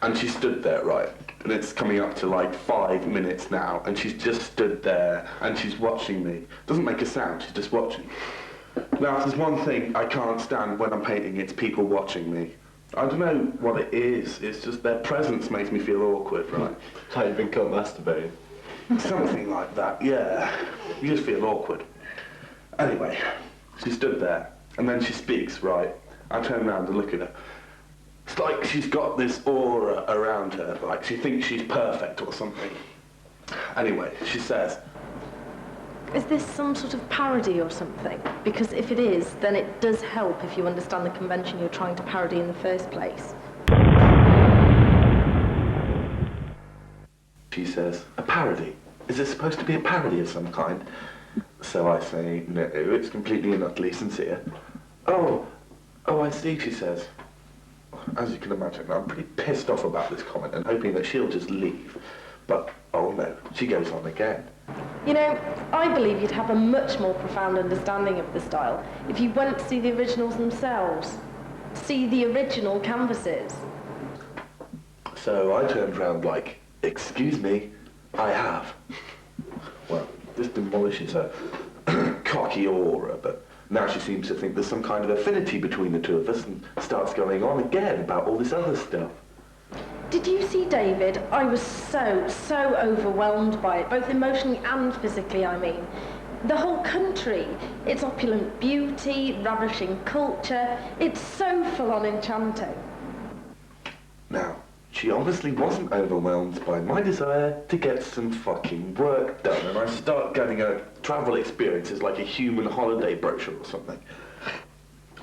And she stood there, right? And it's coming up to like 5 minutes now, and she's just stood there, and she's watching me. Doesn't make a sound, she's just watching. Now, if there's one thing I can't stand when I'm painting, it's people watching me. I don't know what it is, it's just their presence makes me feel awkward, right? Like you've been caught masturbating? Something like that, yeah. You just feel awkward. Anyway, she stood there, and then she speaks, right? I turn around and look at her. It's like she's got this aura around her, like she thinks she's perfect or something. Anyway, she says, is this some sort of parody or something? Because if it is, then it does help if you understand the convention you're trying to parody in the first place. She says, a parody? Is this supposed to be a parody of some kind? So I say, no, it's completely and utterly sincere. Oh, I see, she says. As you can imagine, I'm pretty pissed off about this comment and hoping that she'll just leave. But, oh no, she goes on again. You know, I believe you'd have a much more profound understanding of the style if you went to see the originals themselves. See the original canvases. So I turned round like, excuse me, I have. Well, this demolishes her cocky aura, but now she seems to think there's some kind of affinity between the two of us and starts going on again about all this other stuff. Did you see David? I was so overwhelmed by it, both emotionally and physically, I mean. The whole country, its opulent beauty, ravishing culture, it's so full-on enchanting. Now, she obviously wasn't overwhelmed by my desire to get some fucking work done, and I start getting her travel experiences like a human holiday brochure or something.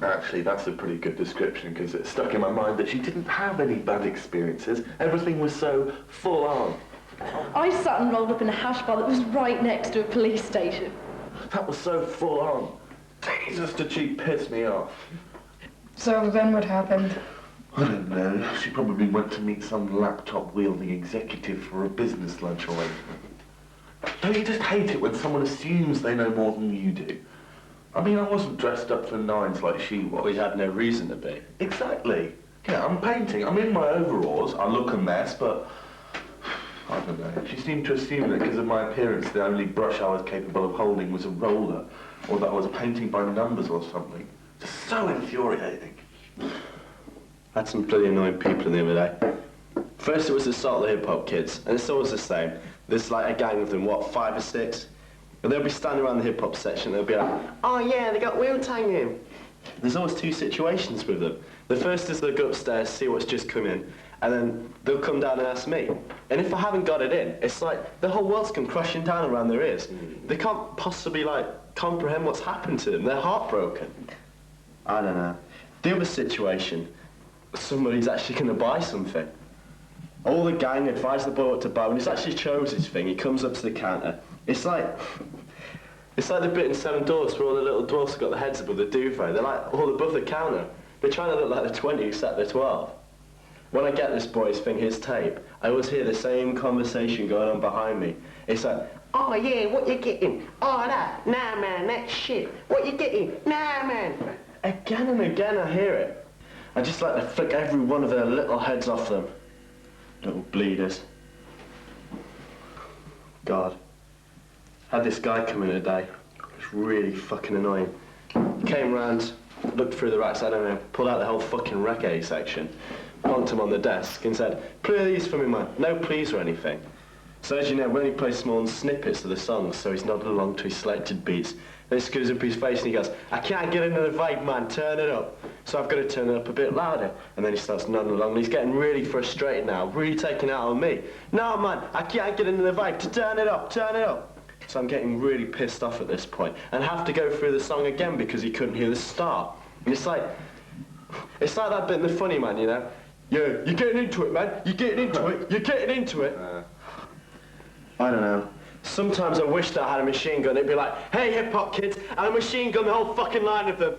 Actually, that's a pretty good description, because it stuck in my mind that she didn't have any bad experiences. Everything was so full on. I sat and rolled up in a hash bar that was right next to a police station. That was so full on. Jesus, did she piss me off. So then what happened? I don't know. She probably went to meet some laptop-wielding executive for a business lunch arrangement. Don't you just hate it when someone assumes they know more than you do? I mean, I wasn't dressed up for nines like she was. We had no reason to be. Exactly. Yeah, I'm painting. I'm in my overalls. I look a mess, but I don't know. She seemed to assume that because of my appearance, the only brush I was capable of holding was a roller, or that I was painting by numbers or something. Just so infuriating. I had some bloody annoying people the other day. First it was the Salt of the Hip Hop Kids, and it's always the same. There's like a gang of them, what, 5 or 6? And they'll be standing around the hip hop section, they'll be like, oh yeah, they got Wu-Tang in. There's always 2 situations with them. The first is they'll go upstairs, see what's just come in, and then they'll come down and ask me. And if I haven't got it in, it's like the whole world's come crashing down around their ears. They can't possibly like comprehend what's happened to them. They're heartbroken. I don't know. The other situation, somebody's actually going to buy something. All the gang advise the boy what to buy. When he's actually chose his thing, he comes up to the counter. It's like the bit in 7 Dwarfs where all the little dwarfs have got their heads above the duvet. They're like all above the counter. They're trying to look like the 20 who sat the 12. When I get this boy's thing, his tape, I always hear the same conversation going on behind me. It's like, oh yeah, what you getting? Oh that, nah man, that shit. What you getting? Nah man. Again and again I hear it. I just like to flick every one of their little heads off them. Little bleeders. God. Had this guy come in today. It was really fucking annoying. He came round, looked through the racks, I don't know, pulled out the whole fucking reggae section, plonked him on the desk and said, play these for me, man. No please or anything. So as you know, we only play small snippets of the songs, so he's nodding along to his selected beats. Then he screws up his face and he goes, I can't get into the vibe, man, turn it up. So I've got to turn it up a bit louder. And then he starts nodding along and he's getting really frustrated now, really taking out on me. No, man, I can't get into the vibe, to turn it up, turn it up. So I'm getting really pissed off at this point and have to go through the song again because he couldn't hear the start. And it's like that bit in The Funny Man, you know? Yeah, you're getting into it, man. You're getting into it. You're getting into it. I don't know. Sometimes I wish that I had a machine gun. It'd be like, hey, hip-hop kids, and a machine gun the whole fucking line of them.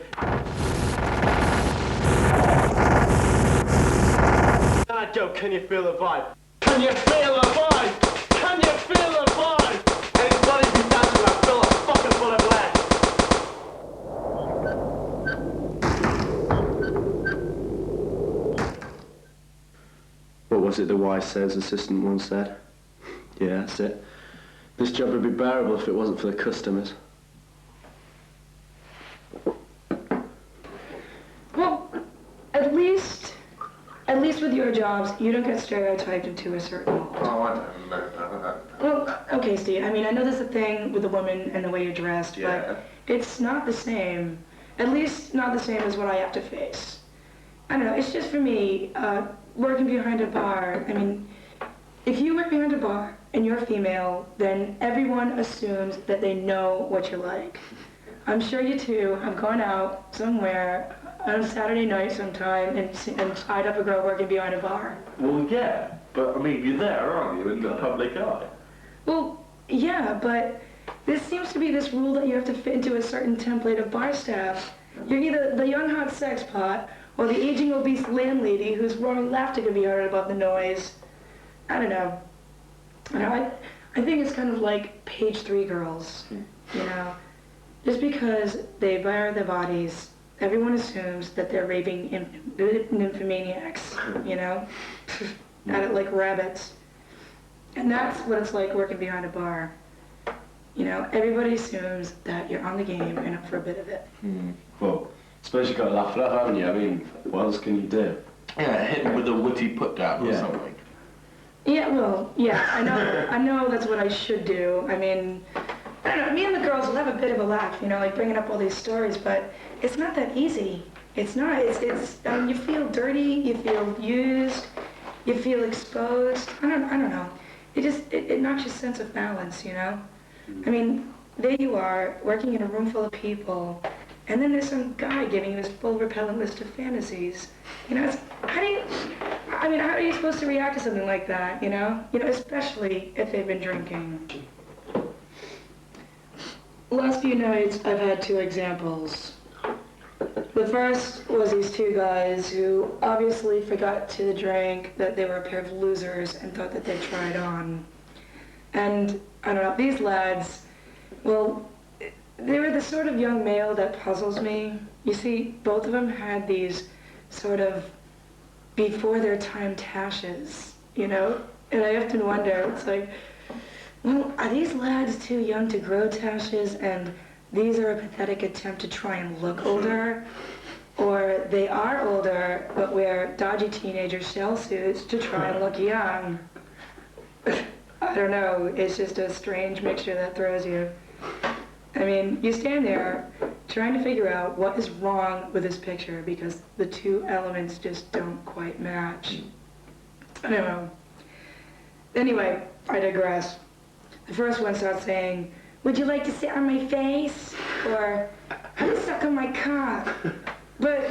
Then I'd go, can you feel the vibe? Can you feel the vibe? Can you feel the vibe? And it's bloody be dancing, I feel like fucking full of lead. What was was it the wise sales assistant once said? Yeah, that's it. This job would be bearable if it wasn't for the customers. Well, at least with your jobs, you don't get stereotyped into a certain mold. Oh, I don't know. Well, okay, Steve, I mean, I know there's a thing with the woman and the way you're dressed, Yeah. but it's not the same. At least not the same as what I have to face. I don't know, it's just for me, working behind a bar, I mean, if you work behind a bar and you're female, then everyone assumes that they know what you like. I'm sure you too have gone out somewhere on a Saturday night sometime and tied up a girl working behind a bar. Well, yeah, but I mean, you're there, aren't you, in the public eye? Well, yeah, but there seems to be this rule that you have to fit into a certain template of bar staff. You're either the young hot sex pot or the aging obese landlady whose roaring laughter can be heard above the noise. I don't know. I think it's kind of like page 3 girls, you know. Just because they bare their bodies, everyone assumes that they're raping nymphomaniacs, you know, at it like rabbits. And that's what it's like working behind a bar. You know, everybody assumes that you're on the game and up for a bit of it. Well, I suppose you've got to laugh it up, haven't you? I mean, what else can you do? Yeah, hit him with a witty put-down or Yeah. something. Yeah, well, yeah, I know that's what I should do. I mean, I don't know, me and the girls will have a bit of a laugh, you know, like bringing up all these stories, but it's not that easy. It's not, you feel dirty, you feel used, you feel exposed. I don't know. It knocks your sense of balance, you know? I mean, there you are, working in a room full of people, and then there's some guy giving you his full repellent list of fantasies. You know, how are you supposed to react to something like that, you know? You know, especially if they've been drinking. Last few nights, I've had 2 examples. The first was these 2 guys who obviously forgot to drink, that they were a pair of losers and thought that they'd tried on. And, I don't know, these lads, well, they were the sort of young male that puzzles me. You see, both of them had these sort of before their time tashes, you know? And I often wonder, it's like, well, are these lads too young to grow tashes and these are a pathetic attempt to try and look older? Or they are older but wear dodgy teenager shell suits to try and look young? I don't know, it's just a strange mixture that throws you. I mean, you stand there trying to figure out what is wrong with this picture because the 2 elements just don't quite match. I don't know. Anyway, I digress. The first one starts saying, "Would you like to sit on my face?" Or, "How do you suck on my cock?" But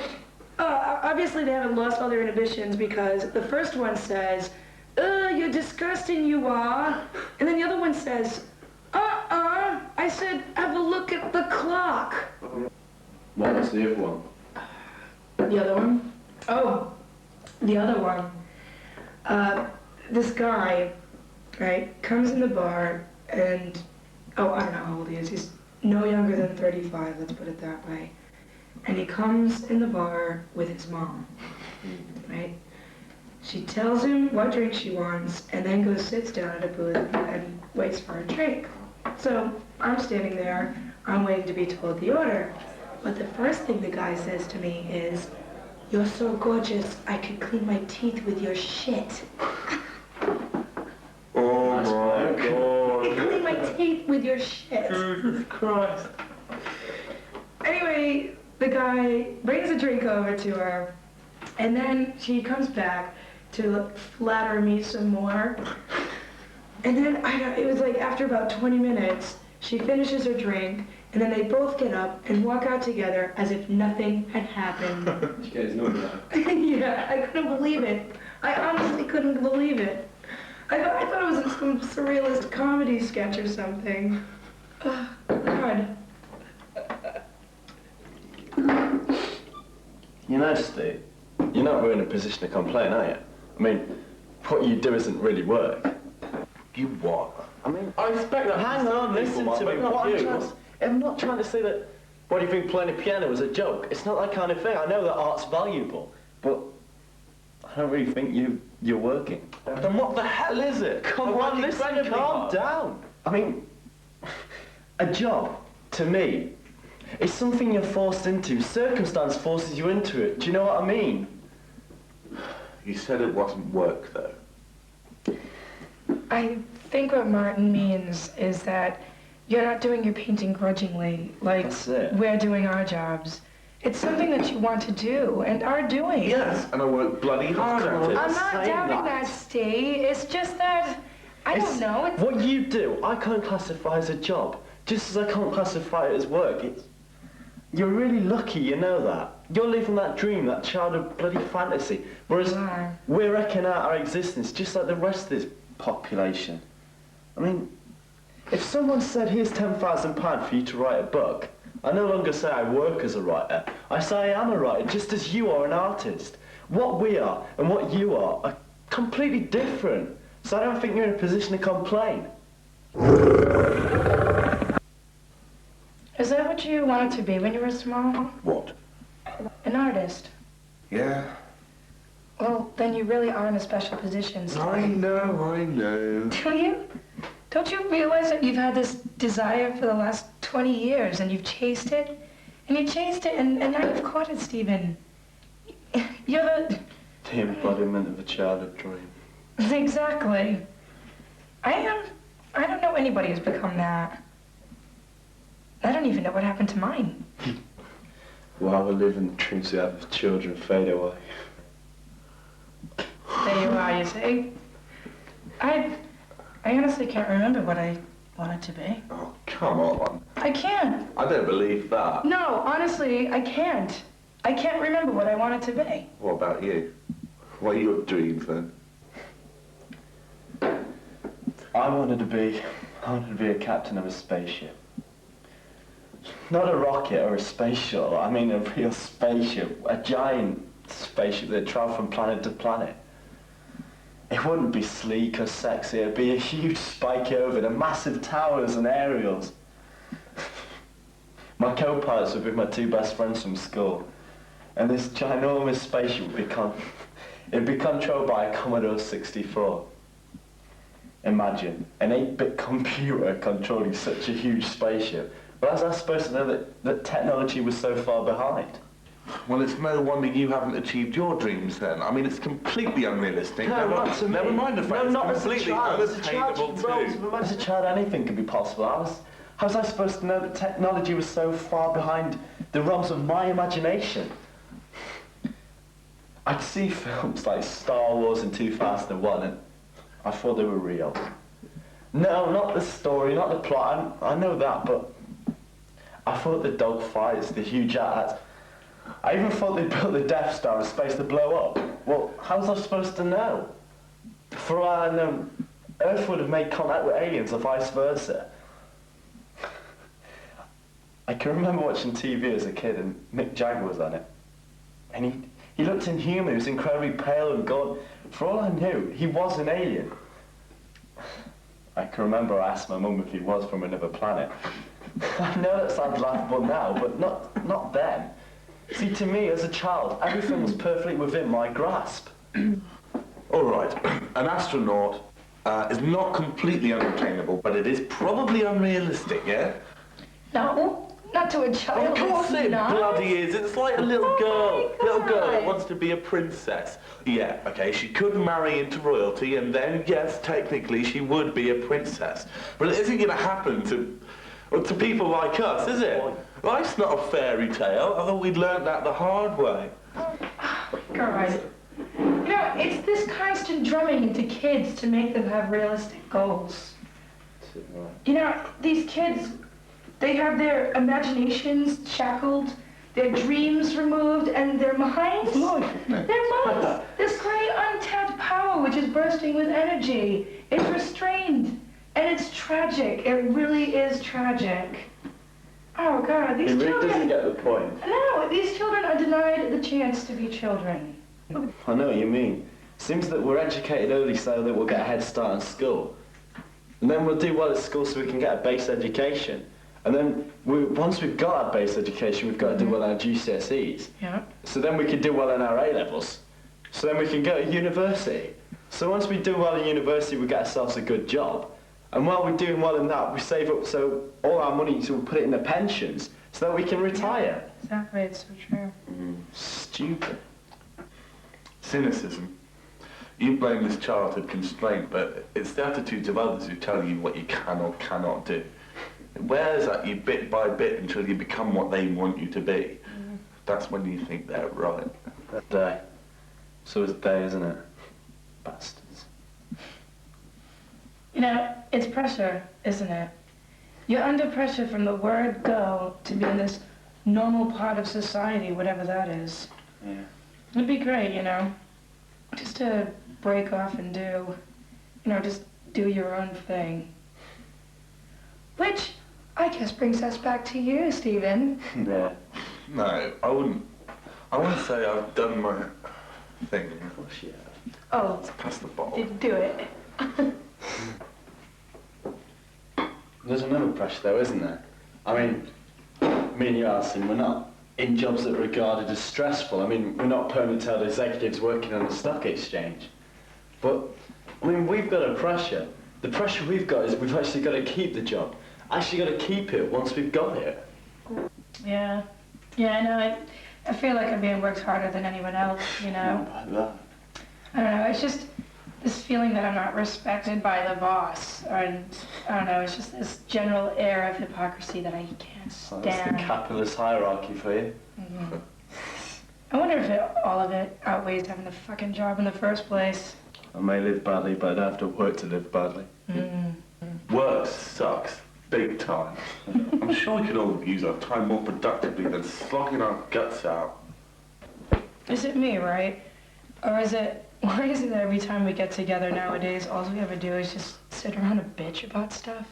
obviously they haven't lost all their inhibitions because the first one says, "Ugh, you're disgusting, you are." And then the other one says, I said, "Have a look at the clock." What was the other one? The other one? Oh, the other one. This guy, right, comes in the bar and, I don't know how old he is. He's no younger than 35, let's put it that way. And he comes in the bar with his mom, right? She tells him what drink she wants and then goes sits down at a booth and waits for a drink. So I'm standing there, I'm waiting to be told the order. But the first thing the guy says to me is, "You're so gorgeous, I could clean my teeth with your shit." Oh my God. Clean my teeth with your shit. Jesus Christ. Anyway, the guy brings a drink over to her, and then she comes back to flatter me some more. And then, it was like after about 20 minutes, she finishes her drink, and then they both get up and walk out together as if nothing had happened. You guys know that. Yeah, I couldn't believe it. I honestly couldn't believe it. I thought it was in some surrealist comedy sketch or something. Oh, God. You know, Steve, you're not really in a position to complain, are you? I mean, what you do isn't really work. You what? I mean, I expect that. Hang on, listen to me. I'm not trying to say that, what do you think, playing the piano was a joke? It's not that kind of thing. I know that art's valuable, but I I don't really think you're working. Then what the hell is it? Come on, listen, calm down. I mean, a job, to me, is something you're forced into. Circumstance forces you into it. Do you know what I mean? You said it wasn't work, though. I think what Martin means is that you're not doing your painting grudgingly, like That's it. we're doing our jobs. It's something that you want to do and are doing. Yes, and I work bloody hard at it. I'm not saying doubting that. that, Steve. It's just that, I don't know. It's, What you do, I can't classify as a job, just as I can't classify it as work. You're really lucky, you know that. You're living that dream, that childhood bloody fantasy, whereas are. we're wrecking out our existence just like the rest of this population. I mean, if someone said, here's £10,000 for you to write a book, I no longer say I work as a writer. I say I am a writer, just as you are an artist. What we are and what you are completely different. So I don't think you're in a position to complain. Is that what you wanted to be when you were small? What? An artist. Yeah. Well, then you really are in a special position, Steve. I know. Do you? Don't you realize that you've had this desire for the last 20 years and you've chased it? And you chased it and now you've caught it, Stephen. You're the... The embodiment of a childhood dream. Exactly. I don't know anybody who's become that. I don't even know what happened to mine. While we're living, the dreams we have of children fade away. There you are, you see. I honestly can't remember what I wanted to be. Oh, come on. I can't. I don't believe that. No, honestly, I can't. I can't remember what I wanted to be. What about you? What are your dreams, then? I wanted to be a captain of a spaceship. Not a rocket or a space shuttle, I mean a real spaceship, a giant spaceship that travelled from planet to planet. It wouldn't be sleek or sexy, it'd be a huge spiky orbit, and massive towers and aerials. My co-pilots would be my two best friends from school, and this ginormous spaceship it'd be controlled by a Commodore 64. Imagine, an 8-bit computer controlling such a huge spaceship. But as I was supposed to know that technology was so far behind? Well, it's no wonder you haven't achieved your dreams, then. I mean, it's completely unrealistic. No, not to me. Never mind the fact No, not it's as a completely child. unattainable, too. As a child, anything could be possible. How was I supposed to know that technology was so far behind the realms of my imagination? I'd see films like Star Wars in 2001, and I thought they were real. No, not the story, not the plot, I know that, but I thought the dogfights, the huge attacks, I even thought they built the Death Star in space to blow up. Well, how was I supposed to know? For all I know, Earth would have made contact with aliens or vice versa. I can remember watching TV as a kid and Mick Jagger was on it. And he looked inhuman, he was incredibly pale and gaunt. For all I knew, he was an alien. I can remember I asked my mum if he was from another planet. I know that sounds laughable now, but not then. See, to me, as a child, everything was perfectly within my grasp. All right, an astronaut is not completely unattainable, but it is probably unrealistic, yeah? No, not to a child. Of course it's it not. bloody is. It's like a little Oh girl. my Little girl that God. wants to be a princess. Yeah, okay, she could marry into royalty, and then, yes, technically she would be a princess. But it isn't going to happen to people like us, is it? Life's not a fairy tale. I thought we'd learnt that the hard way. God. You know, it's this constant drumming into kids to make them have realistic goals. You know, these kids, they have their imaginations shackled, their dreams removed, and their minds, this great untapped power which is bursting with energy, is restrained. And it's tragic. It really is tragic. Oh, God, these He really children... doesn't get the point. No, these children are denied the chance to be children. I know what you mean. Seems that we're educated early so that we'll get a head start in school. And then we'll do well at school so we can get a base education. And then once we've got our base education, we've got to do well in our GCSEs. Yeah. So then we can do well in our A-levels. so then we can go to university. So once we do well in university, we get ourselves a good job. And while we're doing well in that, we save up so all our money, so we put it in the pensions, so that we can retire. Exactly, it's so true. Stupid. Cynicism. You blame this childhood constraint, but it's the attitudes of others who tell you what you can or cannot do. It wears at you bit by bit until you become what they want you to be. That's when you think they're right. That day. So is they, isn't it? Bastards. You know, it's pressure, isn't it? You're under pressure from the word go to be in this normal part of society, whatever that is. Yeah. It'd be great, you know, just to break off and do, you know, just do your own thing. Which, I guess, brings us back to you, Stephen. Yeah. No, I wouldn't say I've done my thing. Of course you have. Oh, Pass the bottle. do it. There's another pressure though, isn't there? I mean, me and you, Alison, we're not in jobs that are regarded as stressful. I mean, we're not permanent held executives working on the stock exchange. But, I mean, we've got a pressure. The pressure we've got is we've actually got to keep the job. Actually got to keep it once we've got it. Yeah. Yeah, I know. I feel like I'm being worked harder than anyone else, you know? Not like that. I don't know, it's just this feeling that I'm not respected by the boss. And I don't know, it's just this general air of hypocrisy that I can't Well, that's the stand. capitalist hierarchy for you. Mhm. I wonder if all of it outweighs having the fucking job in the first place. I may live badly, but I don't have to work to live badly. Work sucks. Big time. I'm sure we could all use our time more productively than slogging our guts out. Is it me, right? Or is it, why is it that every time we get together nowadays, all we ever do is just sit around and bitch about stuff?